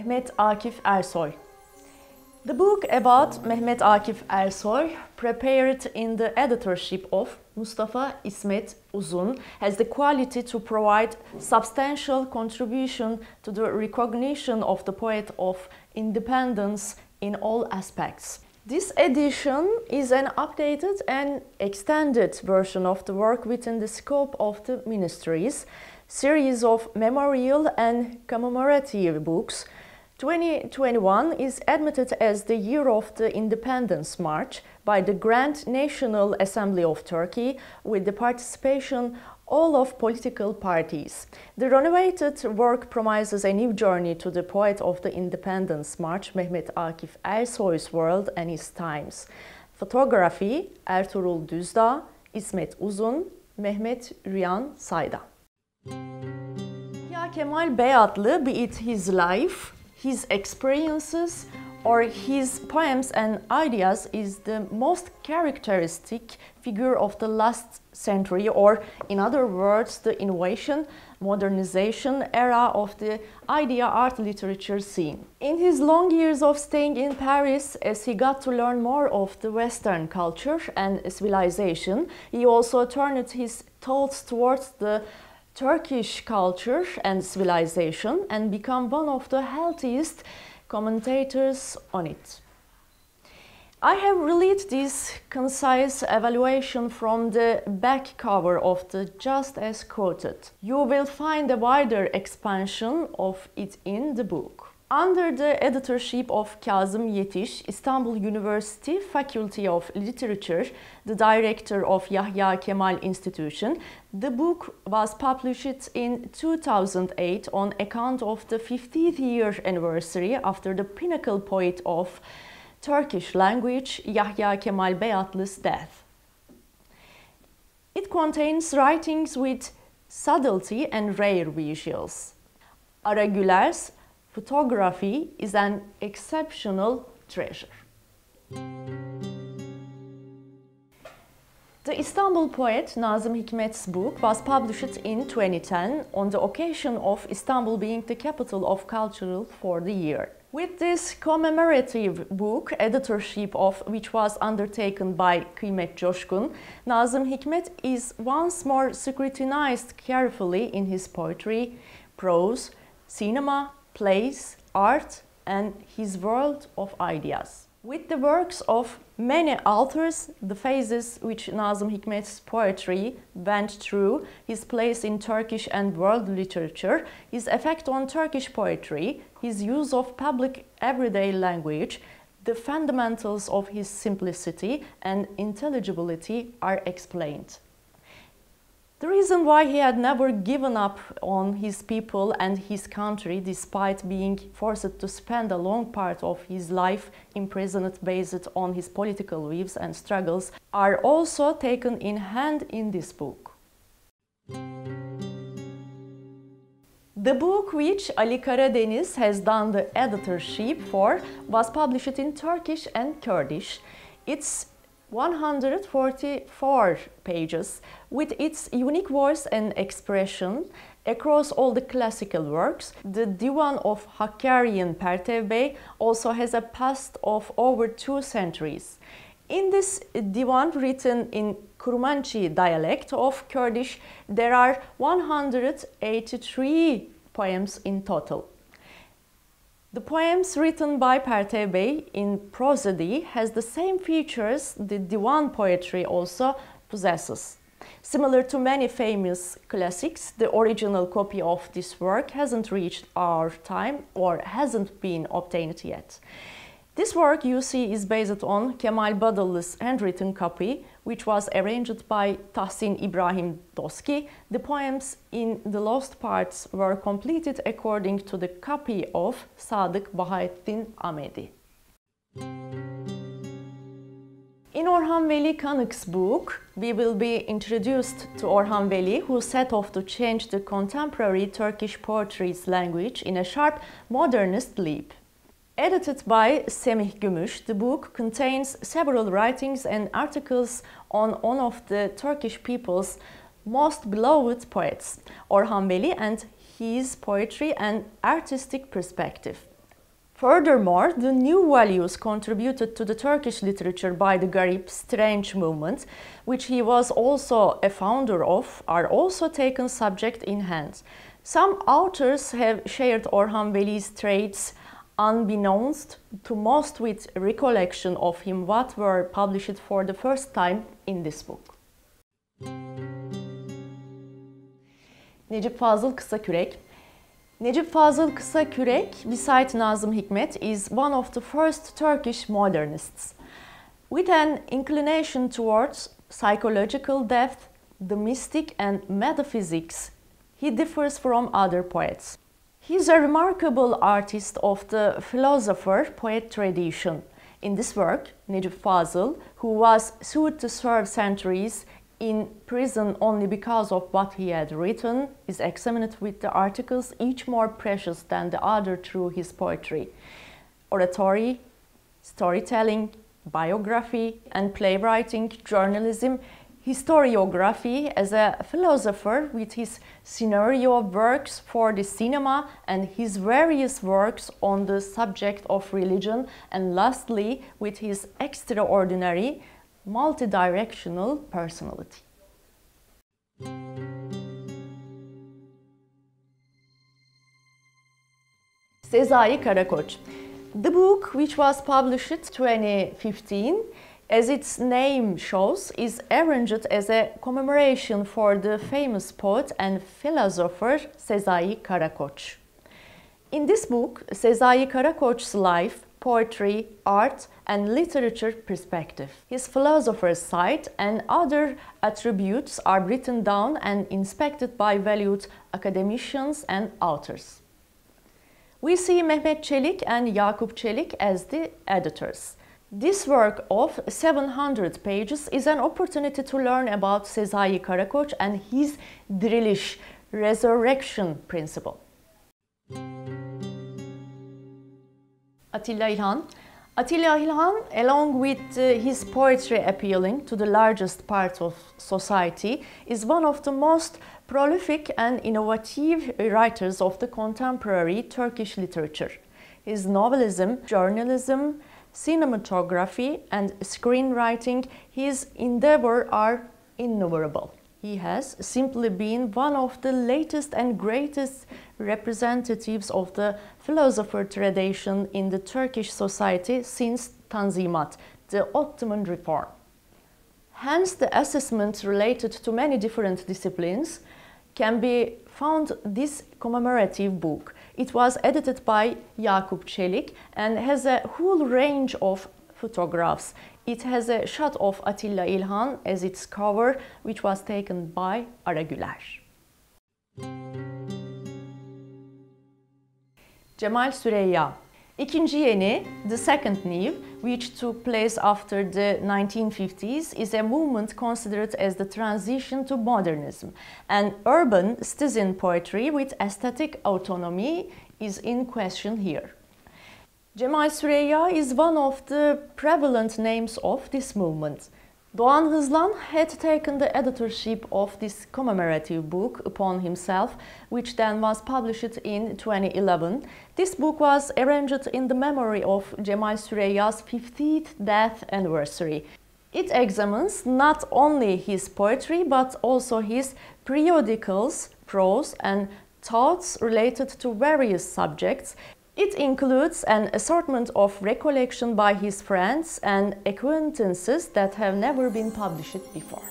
Mehmet Akif Ersoy. The book about Mehmet Akif Ersoy, prepared in the editorship of Mustafa İsmet Uzun, has the quality to provide substantial contribution to the recognition of the poet of independence in all aspects. This edition is an updated and extended version of the work within the scope of the Ministry's series of memorial and commemorative books. 2021 is admitted as the year of the Independence March by the Grand National Assembly of Turkey with the participation all of political parties. The renovated work promises a new journey to the poet of the Independence March, Mehmet Akif Ersoy's world and his times. Photography, Ertuğrul Düzdağ, İsmet Uzun, Mehmet Rüyan Sayda. Yahya Kemal Beyatlı, be it his life, his experiences, or his poems and ideas, is the most characteristic figure of the last century, or in other words, the innovation, modernization era of the idea art literature scene. In his long years of staying in Paris, as he got to learn more of the Western culture and civilization, he also turned his thoughts towards the Turkish culture and civilization and become one of the healthiest commentators on it. I have relayed this concise evaluation from the back cover of the Just As Quoted. You will find a wider expansion of it in the book. Under the editorship of Kazım Yetiş, Istanbul University Faculty of Literature, the director of Yahya Kemal Institution, the book was published in 2008 on account of the 50th year anniversary after the pinnacle poet of Turkish language, Yahya Kemal Beyatlı's death. It contains writings with subtlety and rare visuals. Ara Güler's photography is an exceptional treasure. The Istanbul poet Nazım Hikmet's book was published in 2010 on the occasion of Istanbul being the capital of culture for the year. With this commemorative book, editorship of which was undertaken by Kıymet Coşkun, Nazım Hikmet is once more scrutinized carefully in his poetry, prose, cinema, plays, art, and his world of ideas. With the works of many authors, the phases which Nazım Hikmet's poetry went through, his place in Turkish and world literature, his effect on Turkish poetry, his use of public everyday language, the fundamentals of his simplicity and intelligibility are explained. The reason why he had never given up on his people and his country, despite being forced to spend a long part of his life imprisoned based on his political views and struggles, are also taken in hand in this book. The book, which Ali Karadeniz has done the editorship for, was published in Turkish and Kurdish. It's 144 pages, with its unique voice and expression across all the classical works. The Divan of Hakkarian Pertev Bey also has a past of over 2 centuries. In this divan, written in Kurmanchi dialect of Kurdish, there are 183 poems in total. The poems written by Pertev Bey in prosody has the same features the divan poetry also possesses. Similar to many famous classics, the original copy of this work hasn't reached our time or hasn't been obtained yet. This work, you see, is based on Kemal Badıllı's handwritten copy, which was arranged by Tahsin İbrahim Doski. The poems in the lost parts were completed according to the copy of Sadık Bahattin Ahmedi. In Orhan Veli Kanık's book, we will be introduced to Orhan Veli, who set off to change the contemporary Turkish poetry's language in a sharp modernist leap. Edited by Semih Gümüş, the book contains several writings and articles on one of the Turkish people's most beloved poets, Orhan Veli, and his poetry and artistic perspective. Furthermore, the new values contributed to the Turkish literature by the Garip Strange movement, which he was also a founder of, are also taken subject in hand. Some authors have shared Orhan Veli's traits unbeknownst to most with recollection of him what were published for the first time in this book. Necip Fazıl Kısakürek. Necip Fazıl Kısakürek, beside Nazım Hikmet, is one of the first Turkish modernists. With an inclination towards psychological depth, the mystic and metaphysics, he differs from other poets. He is a remarkable artist of the philosopher-poet tradition. In this work, Necip Fazıl, who was sued to serve centuries in prison only because of what he had written, is examined with the articles each more precious than the other through his poetry, oratory, storytelling, biography and playwriting, journalism, historiography as a philosopher with his scenario works for the cinema and his various works on the subject of religion, and lastly with his extraordinary multidirectional personality. Sezai Karakoç. The book, which was published in 2015, as its name shows, is arranged as a commemoration for the famous poet and philosopher Sezai Karakoç. In this book, Sezai Karakoç's life, poetry, art and literature perspective, his philosopher's side and other attributes are written down and inspected by valued academicians and authors. We see Mehmet Çelik and Yakup Çelik as the editors. This work of 700 pages is an opportunity to learn about Sezai Karakoç and his diriliş, resurrection principle. Atilla İlhan. Atilla İlhan, along with his poetry appealing to the largest part of society, is one of the most prolific and innovative writers of the contemporary Turkish literature. His novelism, journalism, cinematography and screenwriting, his endeavor are innumerable. He has simply been one of the latest and greatest representatives of the philosopher tradition in the Turkish society since Tanzimat, the Ottoman reform. Hence, the assessment related to many different disciplines can be found this commemorative book. It was edited by Yakup Çelik and has a whole range of photographs. It has a shot of Atilla İlhan as its cover, which was taken by Ara Güler. Cemal Süreyya. İkinci Yeni, the second new, which took place after the 1950s, is a movement considered as the transition to modernism. An urban citizen poetry with aesthetic autonomy is in question here. Cemal Süreyya is one of the prevalent names of this movement. Doğan Hızlan had taken the editorship of this commemorative book upon himself, which then was published in 2011. This book was arranged in the memory of Cemal Süreyya's 50th death anniversary. It examines not only his poetry but also his periodicals, prose and thoughts related to various subjects. It includes an assortment of recollection by his friends and acquaintances that have never been published before.